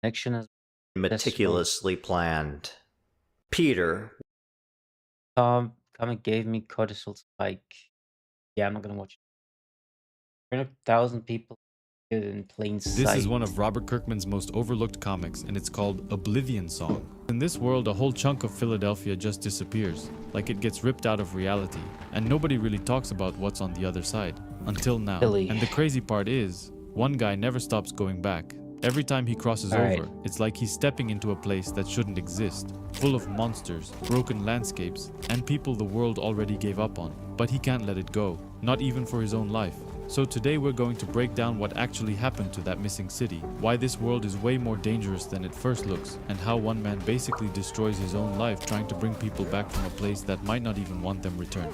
connection is successful. Meticulously planned. Peter, Come and gave me cortisol spike. Yeah, I'm not gonna watch it. 300,000 people hid in plain This is one sight. of Robert Kirkman's most overlooked comics, and it's called Oblivion Song. In this world, a whole chunk of Philadelphia just disappears, like it gets ripped out of reality, and nobody really talks about what's on the other side. Until now. Philly. And the crazy part is, one guy never stops going back. Every time he crosses Alright. over, it's like he's stepping into a place that shouldn't exist, full of monsters, broken landscapes, and people the world already gave up on. But he can't let it go, not even for his own life. So today we're going to break down what actually happened to that missing city, why this world is way more dangerous than it first looks, and how one man basically destroys his own life trying to bring people back from a place that might not even want them returned.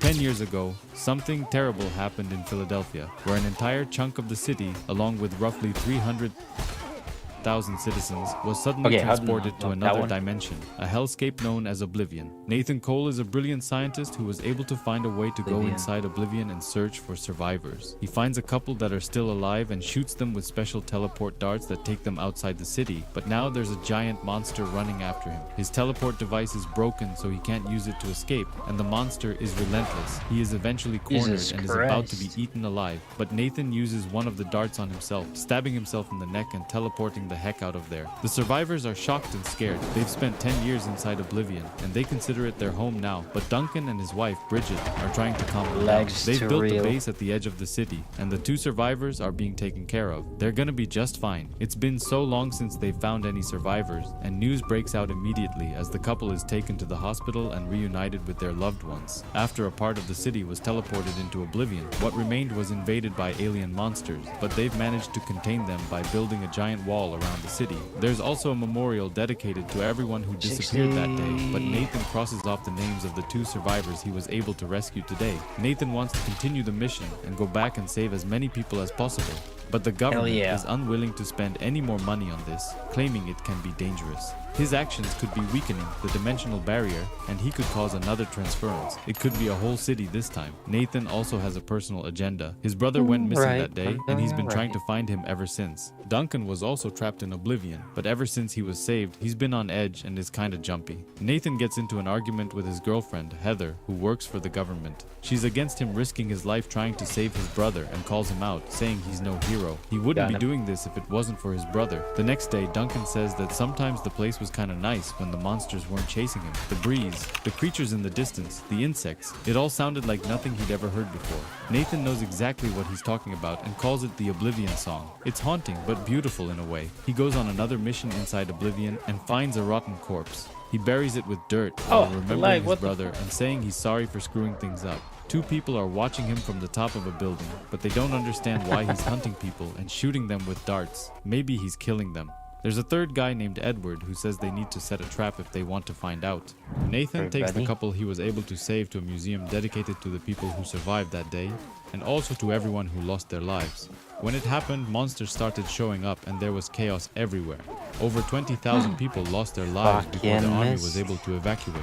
10 years ago, something terrible happened in Philadelphia, where an entire chunk of the city, along with roughly 300,000 citizens, was suddenly transported to another dimension, a hellscape known as Oblivion. Nathan Cole is a brilliant scientist who was able to find a way to go inside Oblivion and search for survivors. He finds a couple that are still alive and shoots them with special teleport darts that take them outside the city, but now there's a giant monster running after him. His teleport device is broken, so he can't use it to escape, and the monster is relentless. He is eventually cornered and is about to be eaten alive, but Nathan uses one of the darts on himself, stabbing himself in the neck and teleporting the heck out of there. The survivors are shocked and scared. They've spent 10 years inside Oblivion, and they consider it their home now, but Duncan and his wife, Bridget, are trying to calm them down. They've built the base at the edge of the city, and the two survivors are being taken care of. They're gonna be just fine. It's been so long since they've found any survivors, and news breaks out immediately as the couple is taken to the hospital and reunited with their loved ones. After a part of the city was teleported into Oblivion, what remained was invaded by alien monsters, but they've managed to contain them by building a giant wall around the city. There's also a memorial dedicated to everyone who disappeared that day, but Nathan crosses off the names of the two survivors he was able to rescue today. Nathan wants to continue the mission and go back and save as many people as possible, but the government is unwilling to spend any more money on this, claiming it can be dangerous. His actions could be weakening the dimensional barrier, and he could cause another transference. It could be a whole city this time. Nathan also has a personal agenda. His brother went missing that day, and he's been trying to find him ever since. Duncan was also trapped in Oblivion, but ever since he was saved, he's been on edge and is kinda jumpy. Nathan gets into an argument with his girlfriend, Heather, who works for the government. She's against him risking his life trying to save his brother and calls him out, saying he's no hero. He wouldn't be doing this if it wasn't for his brother. The next day, Duncan says that sometimes the place was kinda nice when the monsters weren't chasing him. The breeze, the creatures in the distance, the insects, it all sounded like nothing he'd ever heard before. Nathan knows exactly what he's talking about and calls it the Oblivion Song. It's haunting, but beautiful in a way. He goes on another mission inside Oblivion and finds a rotten corpse. He buries it with dirt while remembering his brother and saying he's sorry for screwing things up. Two people are watching him from the top of a building, but they don't understand why he's hunting people and shooting them with darts. Maybe he's killing them. There's a third guy named Edward who says they need to set a trap if they want to find out. Nathan takes the couple he was able to save to a museum dedicated to the people who survived that day, and also to everyone who lost their lives. When it happened, monsters started showing up and there was chaos everywhere. Over 20,000 people lost their lives before the army was able to evacuate.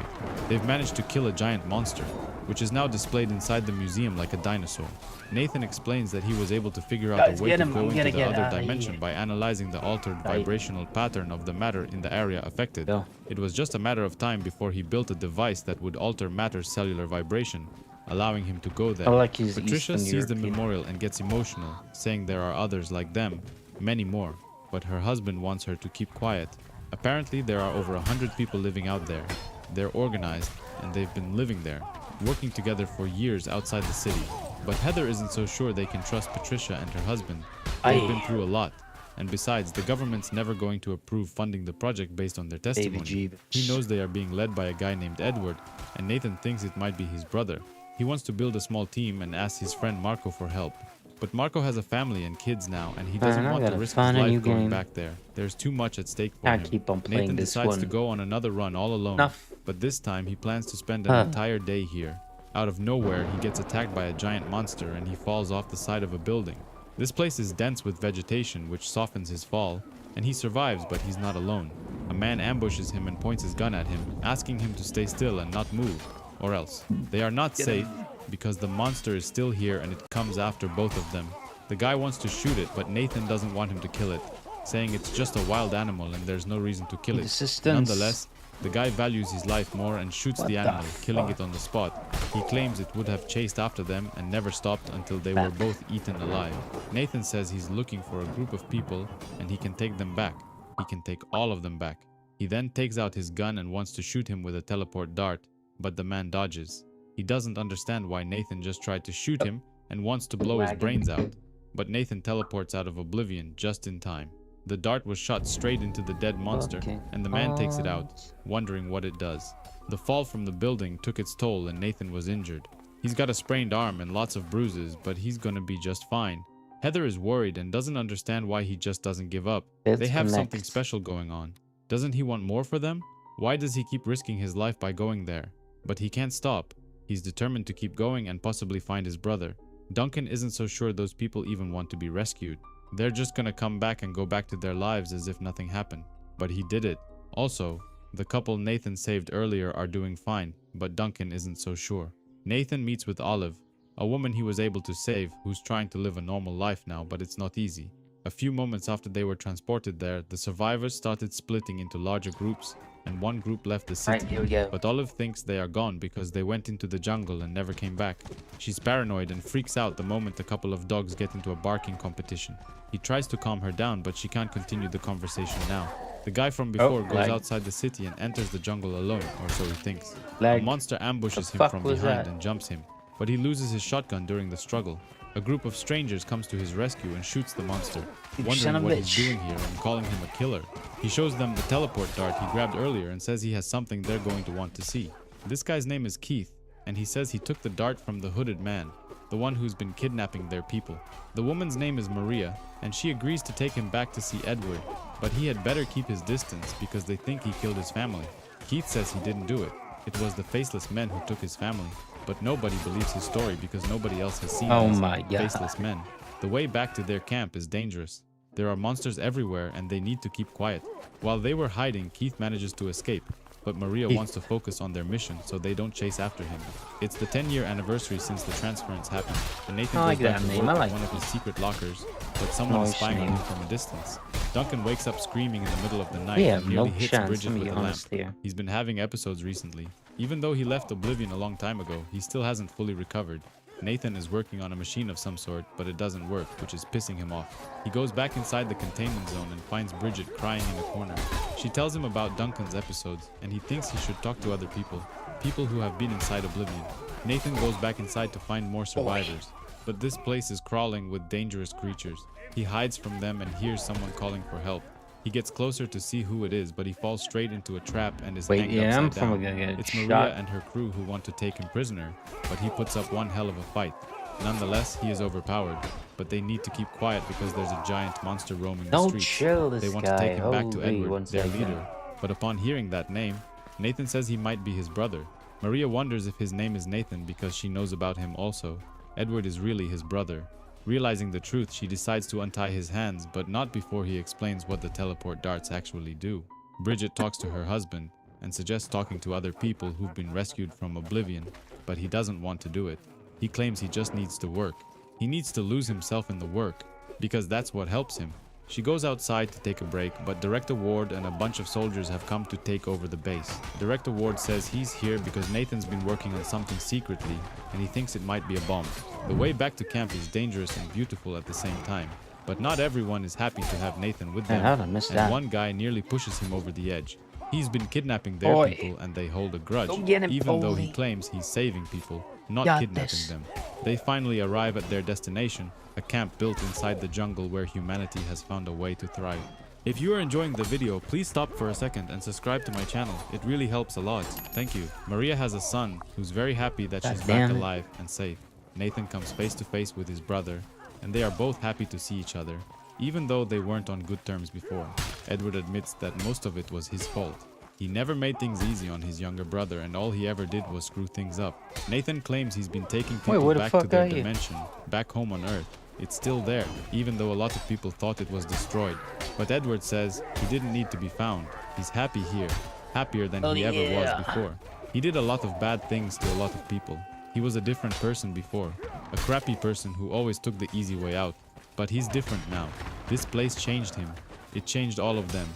They've managed to kill a giant monster, which is now displayed inside the museum like a dinosaur. Nathan explains that he was able to figure out a way to go into the other dimension by analyzing the altered vibrational pattern of the matter in the area affected. It was just a matter of time before he built a device that would alter matter's cellular vibration, allowing him to go there. Patricia sees the memorial and gets emotional, saying there are others like them, many more, but her husband wants her to keep quiet. Apparently there are over 100 people living out there. They're organized, and they've been living there, working together for years outside the city. But Heather isn't so sure they can trust Patricia and her husband. They've been through a lot. And besides, the government's never going to approve funding the project based on their testimony. He knows they are being led by a guy named Edward, and Nathan thinks it might be his brother. He wants to build a small team and asks his friend Marco for help. But Marco has a family and kids now, and he doesn't want to risk his life going back there. There's too much at stake for him. Nathan decides to go on another run all alone, but this time he plans to spend an entire day here. Out of nowhere, he gets attacked by a giant monster and he falls off the side of a building. This place is dense with vegetation, which softens his fall, and he survives, but he's not alone. A man ambushes him and points his gun at him, asking him to stay still and not move, or else. They are not safe, because the monster is still here and it comes after both of them. The guy wants to shoot it, but Nathan doesn't want him to kill it. saying it's just a wild animal and there's no reason to kill it. Resistance. Nonetheless, the guy values his life more and shoots What the the animal, killing fuck? it on the spot. He claims it would have chased after them and never stopped until they were both eaten alive. Nathan says he's looking for a group of people and he can take them back. He can take all of them back. He then takes out his gun and wants to shoot him with a teleport dart, but the man dodges. He doesn't understand why Nathan just tried to shoot him and wants to blow his brains out, but Nathan teleports out of oblivion just in time. The dart was shot straight into the dead monster, and the man takes it out, wondering what it does. The fall from the building took its toll and Nathan was injured. He's got a sprained arm and lots of bruises, but he's gonna be just fine. Heather is worried and doesn't understand why he just doesn't give up. They have something special going on. Doesn't he want more for them? Why does he keep risking his life by going there? But he can't stop. He's determined to keep going and possibly find his brother. Duncan isn't so sure those people even want to be rescued. They're just gonna come back and go back to their lives as if nothing happened. But he did it. Also, the couple Nathan saved earlier are doing fine, but Duncan isn't so sure. Nathan meets with Olive, a woman he was able to save who's trying to live a normal life now, but it's not easy. A few moments after they were transported there, the survivors started splitting into larger groups, and one group left the city. Here we go. But Olive thinks they are gone because they went into the jungle and never came back. She's paranoid and freaks out the moment a couple of dogs get into a barking competition. He tries to calm her down, but she can't continue the conversation now. The guy from before goes outside the city and enters the jungle alone, or so he thinks. A monster ambushes him from behind and jumps him, but he loses his shotgun during the struggle. A group of strangers comes to his rescue and shoots the monster, wondering what he's doing here and calling him a killer. He shows them the teleport dart he grabbed earlier and says he has something they're going to want to see. This guy's name is Keith, and he says he took the dart from the hooded man, the one who's been kidnapping their people. The woman's name is Maria, and she agrees to take him back to see Edward, but he had better keep his distance because they think he killed his family. Keith says he didn't do it. It was the faceless men who took his family. But nobody believes his story because nobody else has seen these faceless men. The way back to their camp is dangerous. There are monsters everywhere and they need to keep quiet. While they were hiding, Keith manages to escape, but Maria wants to focus on their mission so they don't chase after him. It's the 10-year anniversary since the transference happened, and Nathan goes back to work at one of his secret lockers, but someone is spying on him from a distance. Duncan wakes up screaming in the middle of the night and nearly hits Bridget with a lamp. He's been having episodes recently. Even though he left Oblivion a long time ago, he still hasn't fully recovered. Nathan is working on a machine of some sort, but it doesn't work, which is pissing him off. He goes back inside the containment zone and finds Bridget crying in a corner. She tells him about Duncan's episodes, and he thinks he should talk to other people who have been inside Oblivion. Nathan goes back inside to find more survivors, but this place is crawling with dangerous creatures. He hides from them and hears someone calling for help. He gets closer to see who it is, but he falls straight into a trap and is hanged upside down. It's Maria and her crew who want to take him prisoner, but he puts up one hell of a fight. Nonetheless, he is overpowered, but they need to keep quiet because there's a giant monster roaming the streets. They want to take him back to Edward, their leader, but upon hearing that name, Nathan says he might be his brother. Maria wonders if his name is Nathan because she knows about him also. Edward is really his brother. Realizing the truth, she decides to untie his hands, but not before he explains what the teleport darts actually do. Bridget talks to her husband and suggests talking to other people who've been rescued from Oblivion, but he doesn't want to do it. He claims he just needs to work. He needs to lose himself in the work, because that's what helps him. She goes outside to take a break, but Director Ward and a bunch of soldiers have come to take over the base. Director Ward says he's here because Nathan's been working on something secretly, and he thinks it might be a bomb. The way back to camp is dangerous and beautiful at the same time, but not everyone is happy to have Nathan with them, and one guy nearly pushes him over the edge. He's been kidnapping their people and they hold a grudge, even though he claims he's saving people, not kidnapping them. They finally arrive at their destination, a camp built inside the jungle where humanity has found a way to thrive. If you are enjoying the video, please stop for a second and subscribe to my channel. It really helps a lot. Thank you. Maria has a son who's very happy that she's back alive and safe. Nathan comes face to face with his brother, and they are both happy to see each other, even though they weren't on good terms before. Edward admits that most of it was his fault. He never made things easy on his younger brother, and all he ever did was screw things up. Nathan claims he's been taking people back to their dimension, back home on Earth. It's still there, even though a lot of people thought it was destroyed. But Edward says he didn't need to be found. He's happy here, happier than he ever was before. He did a lot of bad things to a lot of people. He was a different person before, a crappy person who always took the easy way out. But he's different now. This place changed him. It changed all of them,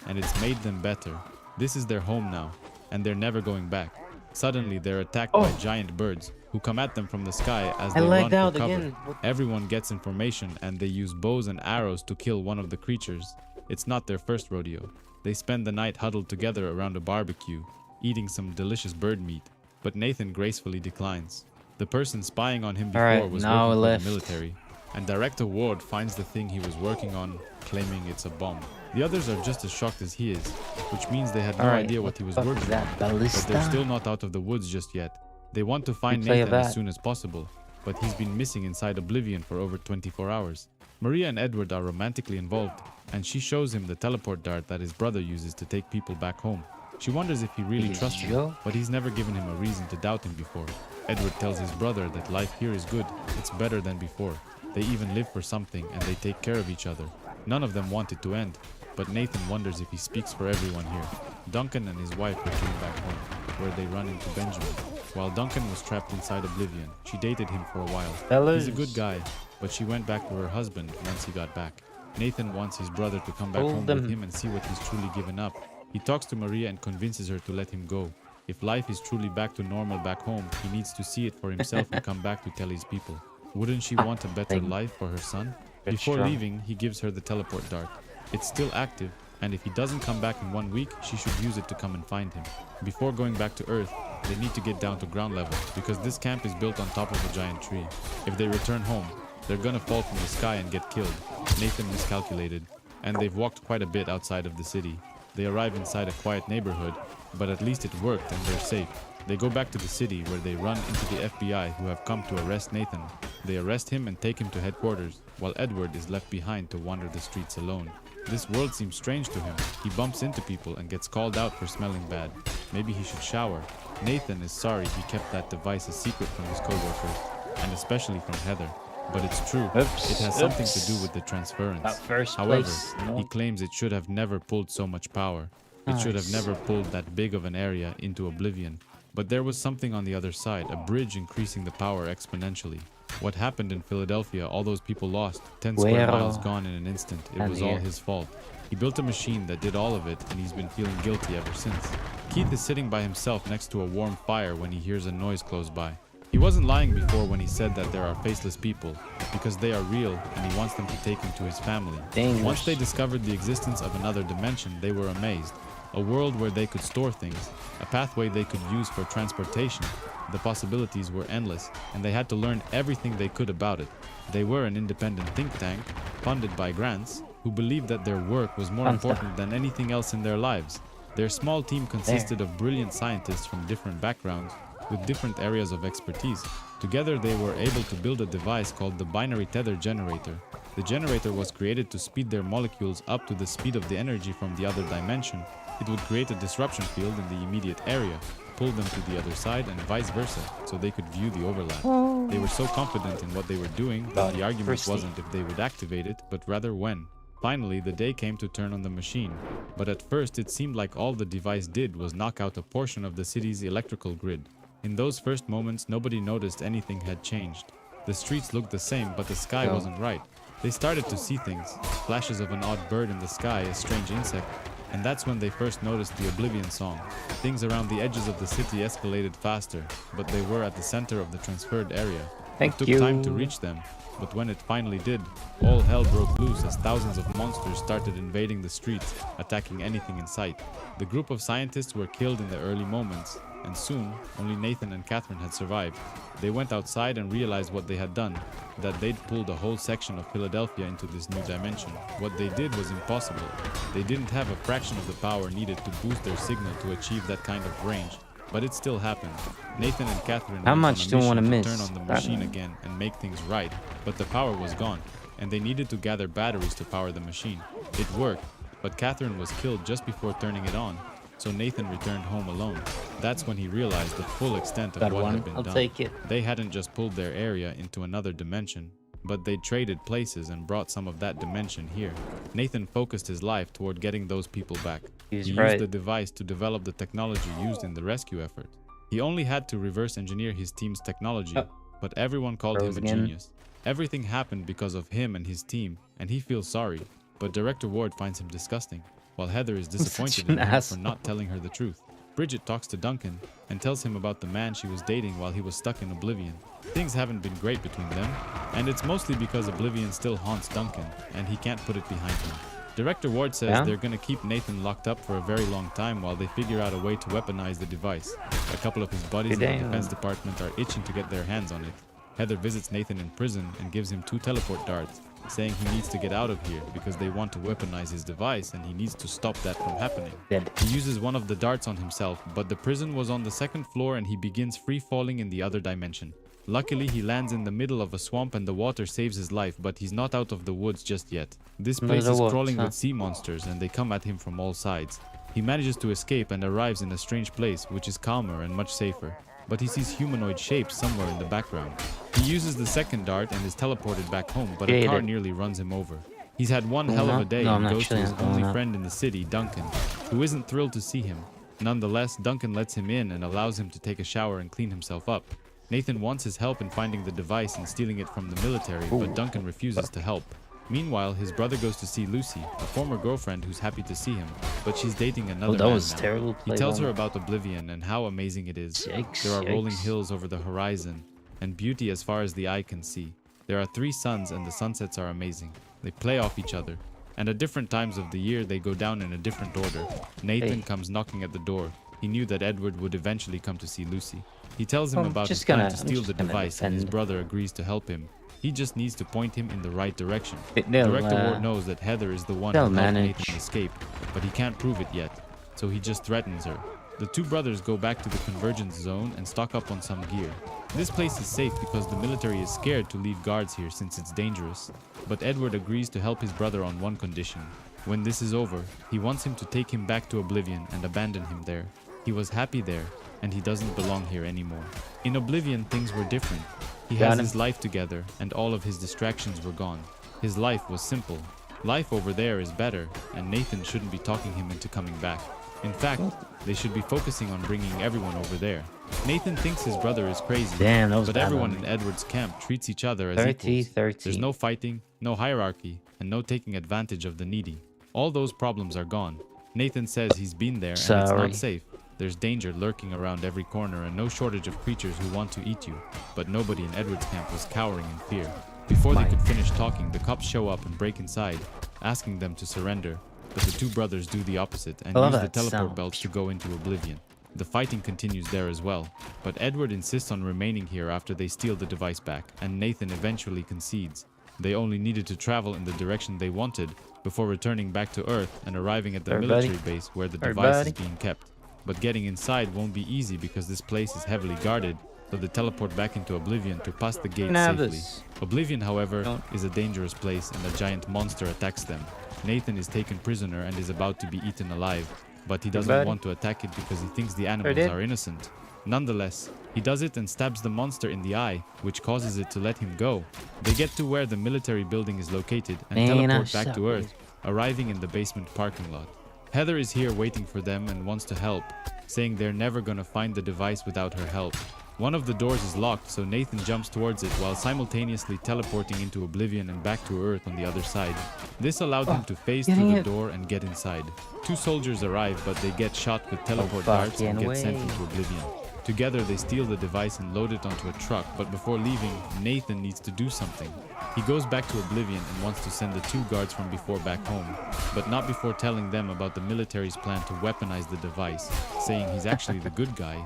and it's made them better. This is their home now, and they're never going back. Suddenly, they're attacked by giant birds who come at them from the sky as they run for cover. Everyone gets information, and they use bows and arrows to kill one of the creatures. It's not their first rodeo. They spend the night huddled together around a barbecue, eating some delicious bird meat, but Nathan gracefully declines. The person spying on him before was working for the military, and Director Ward finds the thing he was working on, claiming it's a bomb. The others are just as shocked as he is, which means they had no idea what he was working on, but they're still not out of the woods just yet. They want to find Nathan as soon as possible, but he's been missing inside Oblivion for over 24 hours. Maria and Edward are romantically involved, and she shows him the teleport dart that his brother uses to take people back home. She wonders if he really trusts him, but he's never given him a reason to doubt him before. Edward tells his brother that life here is good, it's better than before. They even live for something and they take care of each other. None of them want it to end, but Nathan wonders if he speaks for everyone here. Duncan and his wife return back home, where they run into Benjamin. While Duncan was trapped inside Oblivion, she dated him for a while. He's a good guy, but she went back to her husband once he got back. Nathan wants his brother to come back home with him and see what he's truly given up. He talks to Maria and convinces her to let him go. If life is truly back to normal back home, he needs to see it for himself and come back to tell his people. Wouldn't she want a better life for her son? Before leaving, he gives her the teleport dart. It's still active, and if he doesn't come back in 1 week, she should use it to come and find him. Before going back to Earth, they need to get down to ground level, because this camp is built on top of a giant tree. If they return home, they're gonna fall from the sky and get killed. Nathan miscalculated, and they've walked quite a bit outside of the city. They arrive inside a quiet neighborhood, but at least it worked and they're safe. They go back to the city where they run into the FBI who have come to arrest Nathan. They arrest him and take him to headquarters, while Edward is left behind to wander the streets alone. This world seems strange to him. He bumps into people and gets called out for smelling bad. Maybe he should shower. Nathan is sorry he kept that device a secret from his co-workers, and especially from Heather. But it's true, it has something to do with the transference. However, he claims it should have never pulled so much power. It should have never pulled that big of an area into Oblivion. But there was something on the other side, a bridge increasing the power exponentially. What happened in Philadelphia, all those people lost, 10 square miles gone in an instant. It was all his fault. He built a machine that did all of it, and he's been feeling guilty ever since. Keith is sitting by himself next to a warm fire when he hears a noise close by. He wasn't lying before when he said that there are faceless people, because they are real and he wants them to take him to his family. Once they discovered the existence of another dimension, they were amazed. A world where they could store things, a pathway they could use for transportation. The possibilities were endless, and they had to learn everything they could about it. They were an independent think tank, funded by grants, who believed that their work was more important than anything else in their lives. Their small team consisted of brilliant scientists from different backgrounds, with different areas of expertise. Together they were able to build a device called the binary tether generator. The generator was created to speed their molecules up to the speed of the energy from the other dimension. It would create a disruption field in the immediate area, pull them to the other side and vice versa, so they could view the overlap. They were so confident in what they were doing that the argument wasn't if they would activate it, but rather when. Finally, the day came to turn on the machine, but at first it seemed like all the device did was knock out a portion of the city's electrical grid. In those first moments, nobody noticed anything had changed. The streets looked the same, but the sky wasn't right. They started to see things, flashes of an odd bird in the sky, a strange insect, and that's when they first noticed the Oblivion song. Things around the edges of the city escalated faster, but they were at the center of the transferred area. It took time to reach them, but when it finally did, all hell broke loose as thousands of monsters started invading the streets, attacking anything in sight. The group of scientists were killed in the early moments, and soon, only Nathan and Catherine had survived. They went outside and realized what they had done, that they'd pulled a whole section of Philadelphia into this new dimension. What they did was impossible. They didn't have a fraction of the power needed to boost their signal to achieve that kind of range, but it still happened. Nathan and Catherine went on a mission to turn on the machine again and make things right, but the power was gone, and they needed to gather batteries to power the machine. It worked, but Catherine was killed just before turning it on. So Nathan returned home alone. That's when he realized the full extent of what had been done. They hadn't just pulled their area into another dimension, but they traded places and brought some of that dimension here. Nathan focused his life toward getting those people back. He used the device to develop the technology used in the rescue effort. He only had to reverse engineer his team's technology, but everyone called him a genius. Everything happened because of him and his team, and he feels sorry. but Director Ward finds him disgusting, while Heather is disappointed Such an in him for asshole. not telling her the truth. Bridget talks to Duncan and tells him about the man she was dating while he was stuck in Oblivion. Things haven't been great between them, and it's mostly because Oblivion still haunts Duncan, and he can't put it behind him. Director Ward says they're gonna keep Nathan locked up for a very long time while they figure out a way to weaponize the device. A couple of his buddies in the defense department are itching to get their hands on it. Heather visits Nathan in prison and gives him 2 teleport darts, saying he needs to get out of here because they want to weaponize his device and he needs to stop that from happening. He uses one of the darts on himself, but the prison was on the 2nd floor and he begins free falling in the other dimension. Luckily, he lands in the middle of a swamp and the water saves his life, but he's not out of the woods just yet. This place is crawling with sea monsters and they come at him from all sides. He manages to escape and arrives in a strange place, which is calmer and much safer. But he sees humanoid shapes somewhere in the background. He uses the 2nd dart and is teleported back home, but a car nearly runs him over. He's had one hell of a day and goes to his only friend in the city, Duncan, who isn't thrilled to see him. Nonetheless, Duncan lets him in and allows him to take a shower and clean himself up. Nathan wants his help in finding the device and stealing it from the military, but Duncan refuses to help. Meanwhile, his brother goes to see Lucy, a former girlfriend who's happy to see him, but she's dating another man now. He tells her about Oblivion and how amazing it is. There are rolling hills over the horizon, and beauty as far as the eye can see. There are 3 suns and the sunsets are amazing. They play off each other, and at different times of the year they go down in a different order. Nathan comes knocking at the door. He knew that Edward would eventually come to see Lucy. He tells him about his plan to steal the device and his brother agrees to help him. He just needs to point him in the right direction. Director Ward knows that Heather is the one who helped Nathan escape, but he can't prove it yet, so he just threatens her. The 2 brothers go back to the convergence zone and stock up on some gear. This place is safe because the military is scared to leave guards here since it's dangerous. But Edward agrees to help his brother on one condition. When this is over, he wants him to take him back to Oblivion and abandon him there. He was happy there, and he doesn't belong here anymore. In Oblivion, things were different. He has his life together, and all of his distractions were gone. His life was simple. Life over there is better, and Nathan shouldn't be talking him into coming back. In fact, they should be focusing on bringing everyone over there. Nathan thinks his brother is crazy, but everyone in Edward's camp treats each other as equals. There's no fighting, no hierarchy, and no taking advantage of the needy. All those problems are gone. Nathan says he's been there and it's not safe. There's danger lurking around every corner and no shortage of creatures who want to eat you. But nobody in Edward's camp was cowering in fear. Before they could finish talking, the cops show up and break inside, asking them to surrender. But the 2 brothers do the opposite and use the teleport belts to go into Oblivion. The fighting continues there as well, but Edward insists on remaining here after they steal the device back, and Nathan eventually concedes. They only needed to travel in the direction they wanted before returning back to Earth and arriving at the military base where the device is being kept. But getting inside won't be easy because this place is heavily guarded, so they teleport back into Oblivion to pass the gate safely. Oblivion, however, is a dangerous place and a giant monster attacks them. Nathan is taken prisoner and is about to be eaten alive, but he doesn't want to attack it because he thinks the animals are innocent. Nonetheless, he does it and stabs the monster in the eye, which causes it to let him go. They get to where the military building is located and teleport back to Earth, arriving in the basement parking lot. Heather is here waiting for them and wants to help, saying they're never gonna find the device without her help. One of the doors is locked, so Nathan jumps towards it while simultaneously teleporting into Oblivion and back to Earth on the other side. This allowed him to phase through the door and get inside. 2 soldiers arrive, but they get shot with teleport darts and get sent into Oblivion. Together, they steal the device and load it onto a truck, but before leaving, Nathan needs to do something. He goes back to Oblivion and wants to send the 2 guards from before back home, but not before telling them about the military's plan to weaponize the device, saying he's actually the good guy.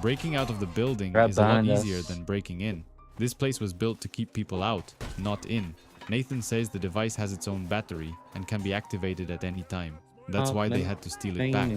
Breaking out of the building is a lot easier than breaking in. This place was built to keep people out, not in. Nathan says the device has its own battery and can be activated at any time. That's why they had to steal it back.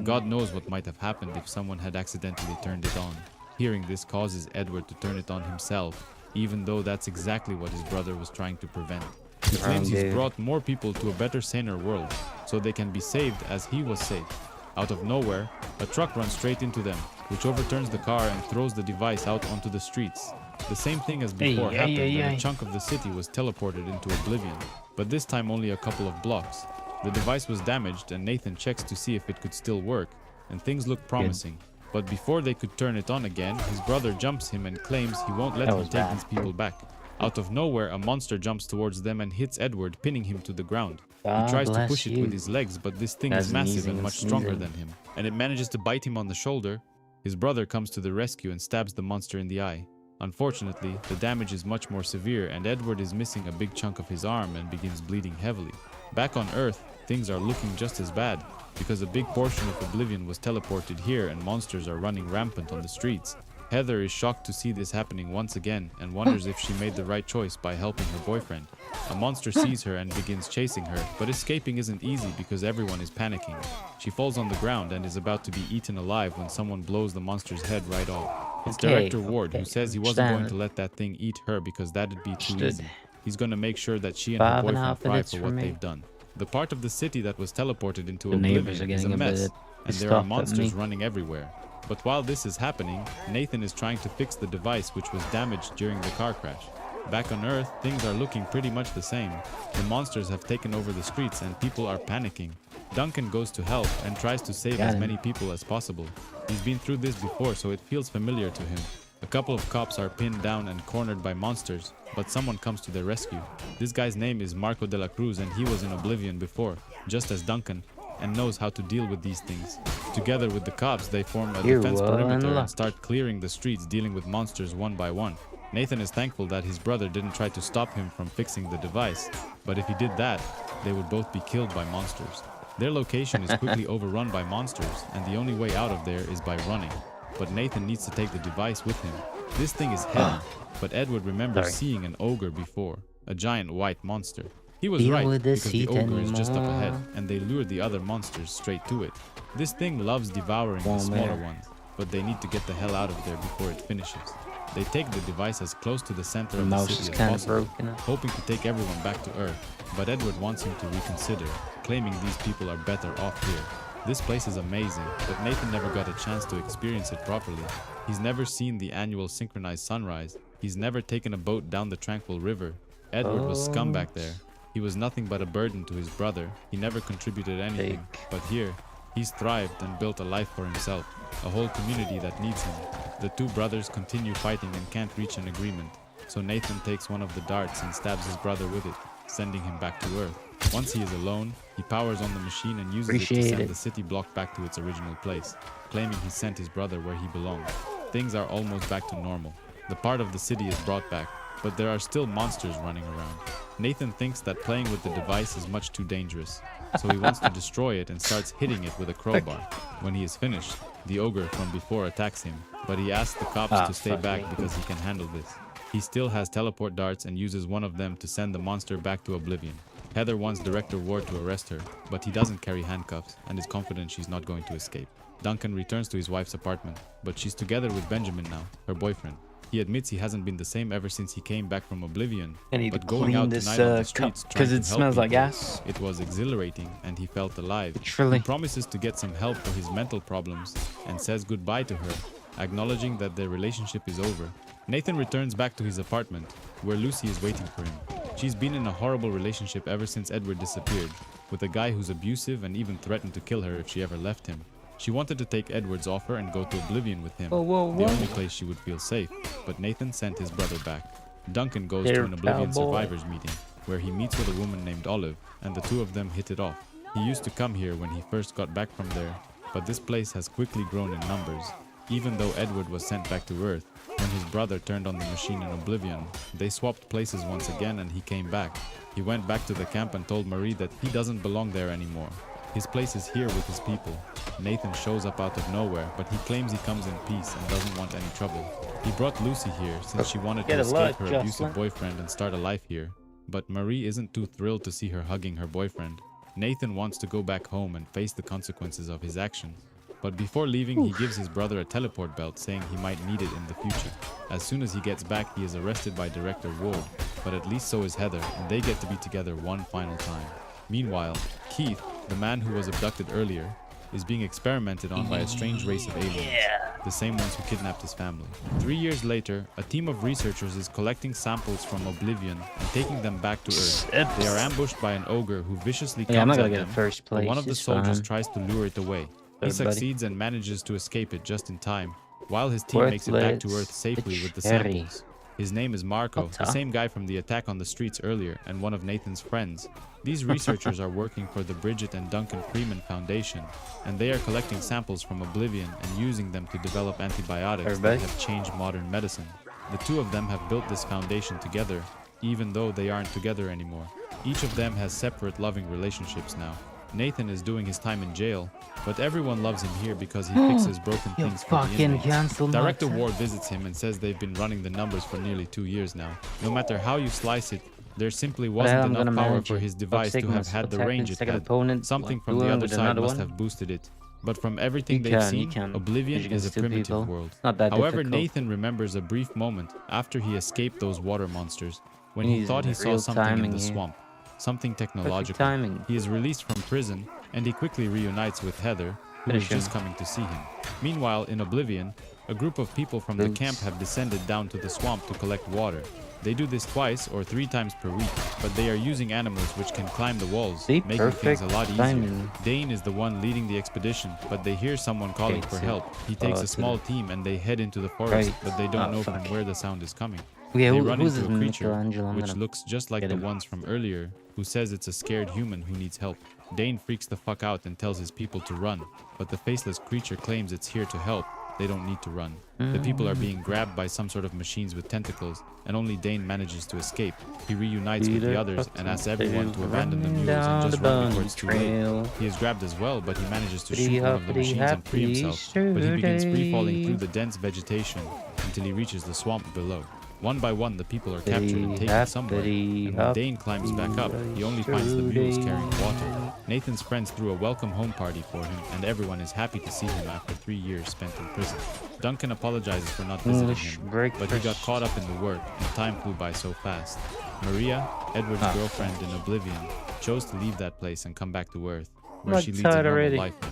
God knows what might have happened if someone had accidentally turned it on. Hearing this causes Edward to turn it on himself, even though that's exactly what his brother was trying to prevent. He claims he's brought more people to a better, saner world, so they can be saved as he was saved. Out of nowhere, a truck runs straight into them, which overturns the car and throws the device out onto the streets. The same thing as before happened, and a chunk of the city was teleported into Oblivion, but this time only a couple of blocks. The device was damaged and Nathan checks to see if it could still work, and things look promising. But before they could turn it on again, his brother jumps him and claims he won't let him take these people back. Out of nowhere, a monster jumps towards them and hits Edward, pinning him to the ground. He God tries to bless push it with you. his legs, but this thing As is massive sneezing and and much stronger sneezing. than him, and it manages to bite him on the shoulder. His brother comes to the rescue and stabs the monster in the eye. Unfortunately, the damage is much more severe, and Edward is missing a big chunk of his arm and begins bleeding heavily. Back on Earth, things are looking just as bad, because a big portion of Oblivion was teleported here and monsters are running rampant on the streets. Heather is shocked to see this happening once again and wonders if she made the right choice by helping her boyfriend. A monster sees her and begins chasing her, but escaping isn't easy because everyone is panicking. She falls on the ground and is about to be eaten alive when someone blows the monster's head right off. It's Director Ward who says he wasn't going to let that thing eat her because that'd be too easy. He's going to make sure that she and her boyfriend cry for what they've done. The part of the city that was teleported into Oblivion is a mess, and there are monsters running everywhere. But while this is happening, Nathan is trying to fix the device which was damaged during the car crash. Back on Earth, things are looking pretty much the same. The monsters have taken over the streets and people are panicking. Duncan goes to help and tries to save as many people as possible. He's been through this before, so it feels familiar to him. A couple of cops are pinned down and cornered by monsters, but someone comes to their rescue. This guy's name is Marco de la Cruz, and he was in Oblivion before, just as Duncan, and knows how to deal with these things. Together with the cops, they form a defense perimeter and start clearing the streets, dealing with monsters one by one. Nathan is thankful that his brother didn't try to stop him from fixing the device, but if he did that, they would both be killed by monsters. Their location is quickly overrun by monsters, and the only way out of there is by running. But Nathan needs to take the device with him. This thing is heavy, but Edward remembers seeing an ogre before, a giant white monster. He was right, because the ogre is just up ahead, and they lure the other monsters straight to it. This thing loves devouring the smaller ones, but they need to get the hell out of there before it finishes. They take the device as close to the center of the city as possible, hoping to take everyone back to Earth. But Edward wants him to reconsider, claiming these people are better off here. This place is amazing, but Nathan never got a chance to experience it properly. He's never seen the annual synchronized sunrise. He's never taken a boat down the tranquil river. Edward was scum back there. He was nothing but a burden to his brother. He never contributed anything. But here, he's thrived and built a life for himself, a whole community that needs him. The two brothers continue fighting and can't reach an agreement. So Nathan takes one of the darts and stabs his brother with it, sending him back to Earth. Once he is alone, he powers on the machine and uses it to send the city block back to its original place, claiming he sent his brother where he belongs. Things are almost back to normal. The part of the city is brought back, but there are still monsters running around. Nathan thinks that playing with the device is much too dangerous, so he wants to destroy it and starts hitting it with a crowbar. When he is finished, the ogre from before attacks him, but he asks the cops to stay back because he can handle this. He still has teleport darts and uses one of them to send the monster back to Oblivion. Heather wants Director Ward to arrest her, but he doesn't carry handcuffs and is confident she's not going to escape. Duncan returns to his wife's apartment, but she's together with Benjamin now, her boyfriend. He admits he hasn't been the same ever since he came back from Oblivion, but going out tonight on the streets trying to help people, it was exhilarating and he felt alive. He promises to get some help for his mental problems and says goodbye to her, acknowledging that their relationship is over. Nathan returns back to his apartment, where Lucy is waiting for him. She's been in a horrible relationship ever since Edward disappeared, with a guy who's abusive and even threatened to kill her if she ever left him. She wanted to take Edward's offer and go to Oblivion with him, the only place she would feel safe, but Nathan sent his brother back. Duncan goes to an Oblivion survivors meeting, where he meets with a woman named Olive, and the two of them hit it off. He used to come here when he first got back from there, but this place has quickly grown in numbers. Even though Edward was sent back to Earth, when his brother turned on the machine in Oblivion, they swapped places once again and he came back. He went back to the camp and told Marie that he doesn't belong there anymore. His place is here with his people. Nathan shows up out of nowhere, but he claims he comes in peace and doesn't want any trouble. He brought Lucy here since she wanted to escape her abusive boyfriend and start a life here. But Marie isn't too thrilled to see her hugging her boyfriend. Nathan wants to go back home and face the consequences of his actions. But before leaving, he gives his brother a teleport belt, saying he might need it in the future. As soon as he gets back, he is arrested by Director Ward, but at least so is Heather, and they get to be together one final time. Meanwhile, Keith, the man who was abducted earlier, is being experimented on by a strange race of aliens, the same ones who kidnapped his family. 3 years later, a team of researchers is collecting samples from Oblivion and taking them back to Earth. They are ambushed by an ogre who viciously comes at them, but one of the soldiers tries to lure it away. He succeeds and manages to escape it just in time, while his team makes it back to Earth safely with the samples. His name is Marco, the same guy from the attack on the streets earlier and one of Nathan's friends. These researchers are working for the Bridget and Duncan Freeman Foundation, and they are collecting samples from Oblivion and using them to develop antibiotics that have changed modern medicine. The two of them have built this foundation together, even though they aren't together anymore. Each of them has separate loving relationships now. Nathan is doing his time in jail, but everyone loves him here because he fixes broken things for the inmates. Director Ward visits him and says they've been running the numbers for nearly 2 years now. No matter how you slice it, there simply wasn't enough power for his device to have had the range it had. Something from the other side must have boosted it. But from everything they've seen, Oblivion is a primitive world. However, Nathan remembers a brief moment after he escaped those water monsters, when he thought he saw something in the swamp. Something technological. He is released from prison, and he quickly reunites with Heather, who is just coming to see him. Meanwhile, in Oblivion, a group of people from the camp have descended down to the swamp to collect water. They do this twice or 3 times per week, but they are using animals which can climb the walls, making things a lot easier. Dane is the one leading the expedition, but they hear someone calling for help. He takes a small team and they head into the forest, but they don't know from where the sound is coming. They run into a creature, which looks just like the ones from earlier, who says it's a scared human who needs help. Dane freaks the fuck out and tells his people to run, but the faceless creature claims it's here to help. They don't need to run. The people are being grabbed by some sort of machines with tentacles, and only Dane manages to escape. He reunites with the others and asks everyone to abandon the mules and just run before it's too late. He is grabbed as well, but he manages to shoot one of the machines and free himself, but he begins free-falling through the dense vegetation until he reaches the swamp below. One by one, the people are captured and taken somewhere, and when Dane climbs back up, he only finds the mules carrying water. Nathan's friends threw a welcome home party for him, and everyone is happy to see him after 3 years spent in prison. Duncan apologizes for not visiting him, but he got caught up in the work, and time flew by so fast. Maria, Edward's girlfriend in Oblivion, chose to leave that place and come back to Earth, where she leads a normal life now.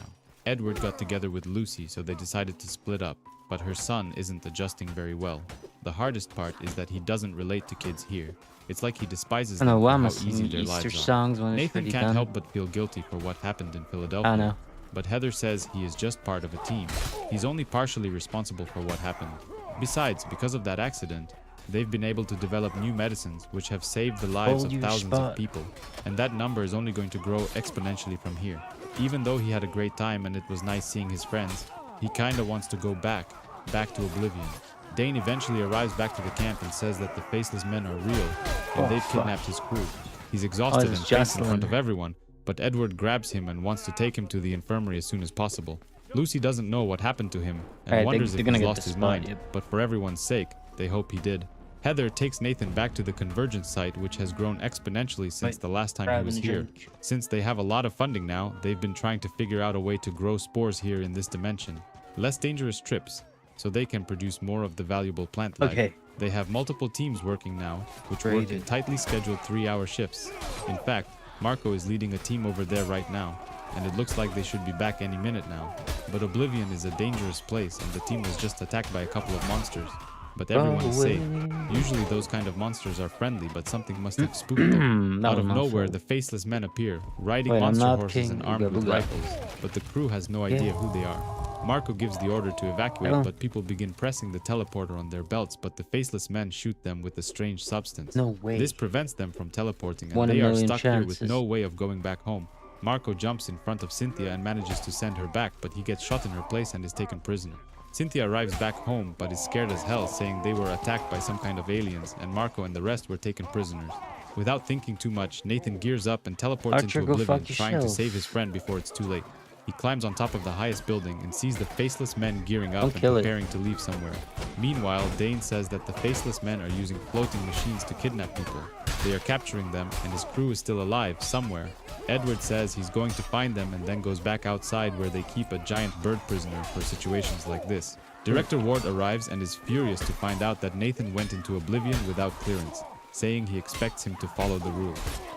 Edward got together with Lucy, so they decided to split up, but her son isn't adjusting very well. The hardest part is that he doesn't relate to kids here. It's like he despises them for how easy their lives are. Nathan can't help but feel guilty for what happened in Philadelphia, but Heather says he is just part of a team. He's only partially responsible for what happened. Besides, because of that accident, they've been able to develop new medicines which have saved the lives of thousands of people, and that number is only going to grow exponentially from here. Even though he had a great time and it was nice seeing his friends, he kinda wants to go back to Oblivion. Dane eventually arrives back to the camp and says that the faceless men are real, and they've kidnapped his crew. He's exhausted and faints in front of everyone, but Edward grabs him and wants to take him to the infirmary as soon as possible. Lucy doesn't know what happened to him and wonders if he's lost his mind, but for everyone's sake, they hope he did. Heather takes Nathan back to the Convergence site, which has grown exponentially since the last time he was here. Since they have a lot of funding now, they've been trying to figure out a way to grow spores here in this dimension. Less dangerous trips, so they can produce more of the valuable plant life. They have multiple teams working now, which work in tightly scheduled 3-hour shifts. In fact, Marco is leading a team over there right now, and it looks like they should be back any minute now. But Oblivion is a dangerous place, and the team was just attacked by a couple of monsters. But everyone is safe. Usually those kind of monsters are friendly, but something must have spooked them. Out of nowhere, the faceless men appear, riding monster horses and armed with rifles, but the crew has no idea who they are. Marco gives the order to evacuate, but people begin pressing the teleporter on their belts, but the faceless men shoot them with a strange substance. No way. This prevents them from teleporting, and they are stuck here with no way of going back home. Marco jumps in front of Cynthia and manages to send her back, but he gets shot in her place and is taken prisoner. Cynthia arrives back home, but is scared as hell, saying they were attacked by some kind of aliens, and Marco and the rest were taken prisoners. Without thinking too much, Nathan gears up and teleports into Oblivion, trying to save his friend before it's too late. He climbs on top of the highest building and sees the faceless men gearing up and preparing to leave somewhere. Meanwhile, Dane says that the faceless men are using floating machines to kidnap people. They are capturing them, and his crew is still alive somewhere. Edward says he's going to find them and then goes back outside where they keep a giant bird prisoner for situations like this. Director Ward arrives and is furious to find out that Nathan went into Oblivion without clearance, saying he expects him to follow the rule.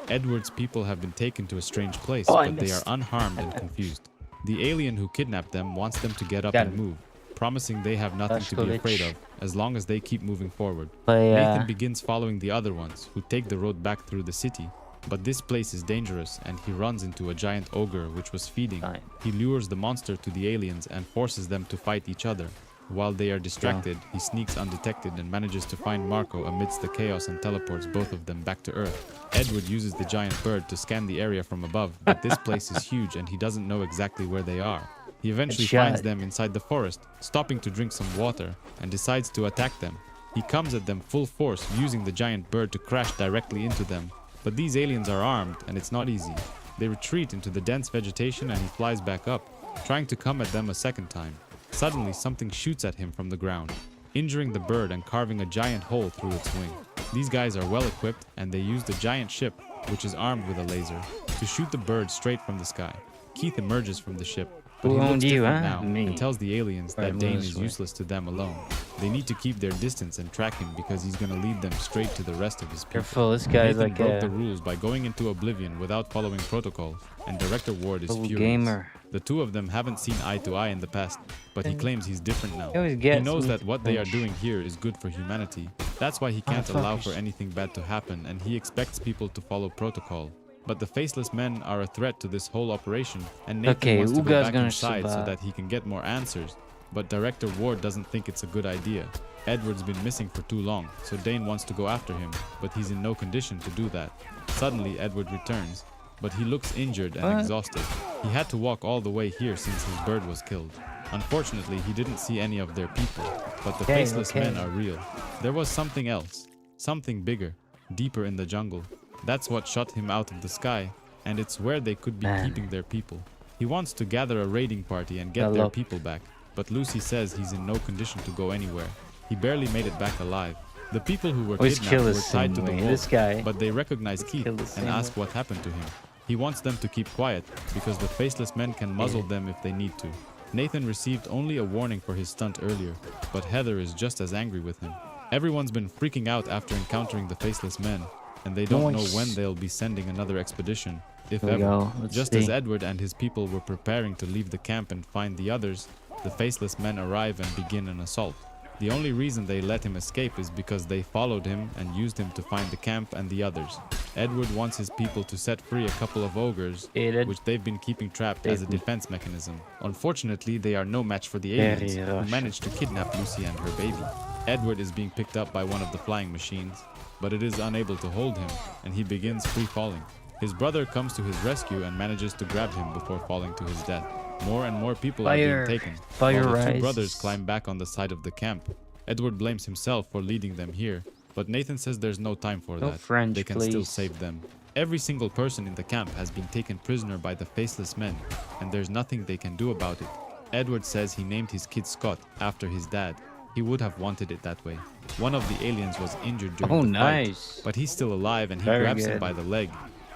Edward's people have been taken to a strange place, but they are unharmed and confused. The alien who kidnapped them wants them to get up and move, promising they have nothing to be afraid of, as long as they keep moving forward. Nathan begins following the other ones, who take the road back through the city, but this place is dangerous, and he runs into a giant ogre which was feeding. He lures the monster to the aliens and forces them to fight each other. While they are distracted, he sneaks undetected and manages to find Marco amidst the chaos and teleports both of them back to Earth. Edward uses the giant bird to scan the area from above, but this place is huge and he doesn't know exactly where they are. He eventually finds them inside the forest, stopping to drink some water, and decides to attack them. He comes at them full force, using the giant bird to crash directly into them. But these aliens are armed, and it's not easy. They retreat into the dense vegetation and he flies back up, trying to come at them a second time. Suddenly, something shoots at him from the ground, injuring the bird and carving a giant hole through its wing. These guys are well equipped, and they use the giant ship, which is armed with a laser, to shoot the bird straight from the sky. Keith emerges from the ship, but he looks different now and tells the aliens that Dane is useless to them alone. They need to keep their distance and track him because he's gonna lead them straight to the rest of his people. Careful, this guy's Nathan like broke the rules by going into oblivion without following protocol, and Director Ward is furious. Gamer. The two of them haven't seen eye to eye in the past, but he claims he's different now. He He knows that what they are doing here is good for humanity. That's why he can't allow for anything bad to happen, and he expects people to follow protocol. But the faceless men are a threat to this whole operation, and Nathan wants to go back inside so that he can get more answers. But Director Ward doesn't think it's a good idea. Edward's been missing for too long, so Dane wants to go after him, but he's in no condition to do that. Suddenly, Edward returns, but he looks injured and exhausted. He had to walk all the way here since his bird was killed. Unfortunately, he didn't see any of their people, but the faceless men are real. There was something else, something bigger, deeper in the jungle. That's what shot him out of the sky, and it's where they could be keeping their people. He wants to gather a raiding party and get their people back, but Lucy says he's in no condition to go anywhere. He barely made it back alive. The people who were kidnapped were tied to the wall, but they recognize Keith and ask what happened to him. He wants them to keep quiet, because the faceless men can muzzle them if they need to. Nathan received only a warning for his stunt earlier, but Heather is just as angry with him. Everyone's been freaking out after encountering the faceless men, and they don't know when they'll be sending another expedition, if ever. Just as Edward and his people were preparing to leave the camp and find the others, the faceless men arrive and begin an assault. The only reason they let him escape is because they followed him and used him to find the camp and the others. Edward wants his people to set free a couple of ogres, which they've been keeping trapped as a defense mechanism. Unfortunately, they are no match for the aliens, who managed to kidnap Lucy and her baby. Edward is being picked up by one of the flying machines, but it is unable to hold him, and he begins free falling. His brother comes to his rescue and manages to grab him before falling to his death. More and more people are being taken, while the two brothers climb back on the side of the camp. Edward blames himself for leading them here, but Nathan says there's no time for that. They can still save them. Every single person in the camp has been taken prisoner by the faceless men, and there's nothing they can do about it. Edward says he named his kid Scott after his dad. He would have wanted it that way. One of the aliens was injured during the fight, but he's still alive and he grabs him by the leg.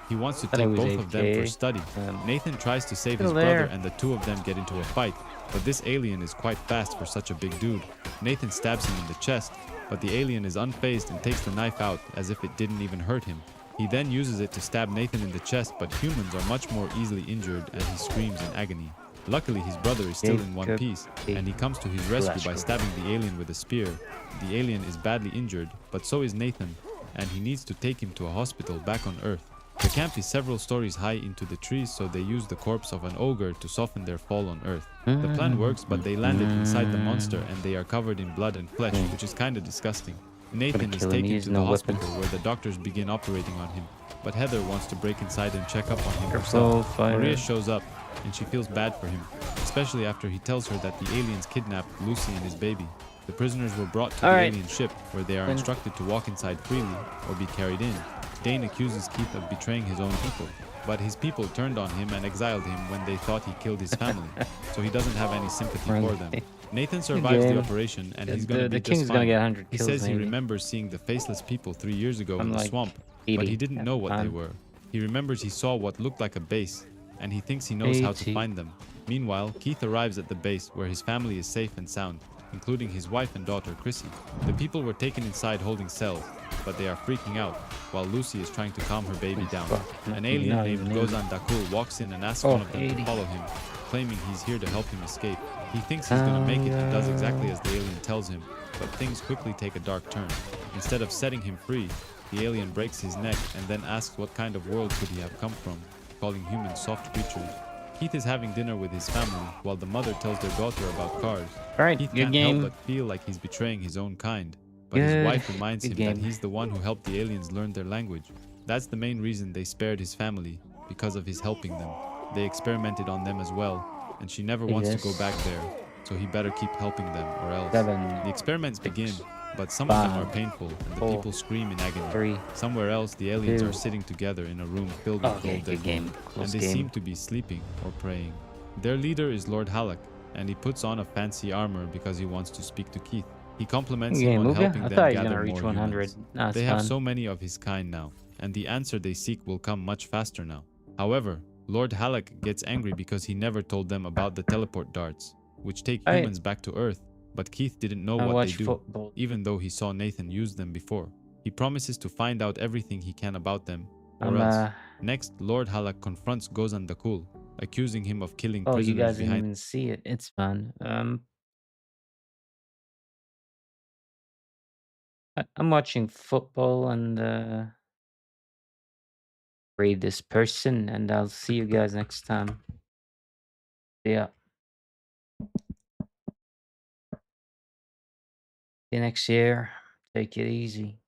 He wants to take both of them for study. Nathan tries to save his brother and the two of them get into a fight, but this alien is quite fast for such a big dude. Nathan stabs him in the chest, but the alien is unfazed and takes the knife out as if it didn't even hurt him. He then uses it to stab Nathan in the chest, but humans are much more easily injured and he screams in agony. Luckily, his brother is still in one piece, and he comes to his rescue by stabbing the alien with a spear. The alien is badly injured, but so is Nathan, and he needs to take him to a hospital back on Earth. The camp is several stories high into the trees, so they use the corpse of an ogre to soften their fall on Earth. The plan works, but they landed inside the monster and they are covered in blood and flesh, which is kinda disgusting. Nathan is taken to the hospital where the doctors begin operating on him, but Heather wants to break inside and check up on him herself. Maria shows up, and she feels bad for him, especially after he tells her that the aliens kidnapped Lucy and his baby. The prisoners were brought to the alien ship, where they are instructed to walk inside freely or be carried in. Dane accuses Keith of betraying his own people, but his people turned on him and exiled him when they thought he killed his family, so he doesn't have any sympathy for them. Nathan survives the operation and he's gonna be just fine. He says he remembers seeing the faceless people 3 years ago in the swamp, but he didn't know what they were. He remembers he saw what looked like a base, and he thinks he knows how to find them. Meanwhile, Keith arrives at the base where his family is safe and sound, including his wife and daughter, Chrissy. The people were taken inside holding cells, but they are freaking out, while Lucy is trying to calm her baby down. An alien named Gozan Dakul walks in and asks one of them to follow him, claiming he's here to help him escape. He thinks he's gonna make it and does exactly as the alien tells him, but things quickly take a dark turn. Instead of setting him free, the alien breaks his neck and then asks what kind of world could he have come from, calling humans soft creatures. Keith is having dinner with his family while the mother tells their daughter about cars. Alright, Keith good can't help game. but feel like he's betraying his own kind, but his wife reminds Good him that game. he's the one who helped the aliens learn their language. That's the main reason they spared his family, because of his helping them. They experimented on them as well, and she never wants to go back there, so he better keep helping them or else. 7, The experiments 6, begin, but some of them are 5, painful and the 4, people scream in agony. 3. Somewhere else, the aliens 2. are sitting together in a room filled with Okay, gold good and game. gold, Close and they game. seem to be sleeping or praying. Their leader is Lord Halleck, and he puts on a fancy armor because he wants to speak to Keith. He compliments him on helping I them thought he was gather gonna reach more 100. humans. Nah, it's They have fun. so many of his kind now, and the answer they seek will come much faster now. However, Lord Halleck gets angry because he never told them about the teleport darts, which take Alright. humans back to Earth, but Keith didn't know I what they watch do, football. even though he saw Nathan use them before. He promises to find out everything he can about them, or I'm else. Next, Lord Halleck confronts Gozan Dakul, accusing him of killing Oh, you prisoners guys didn't behind. even see it. It's fun. I'm watching football and read this person, and I'll see you guys next time. Yeah. See you next year. Take it easy.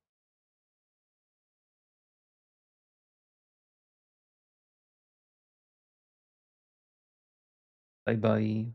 Bye bye.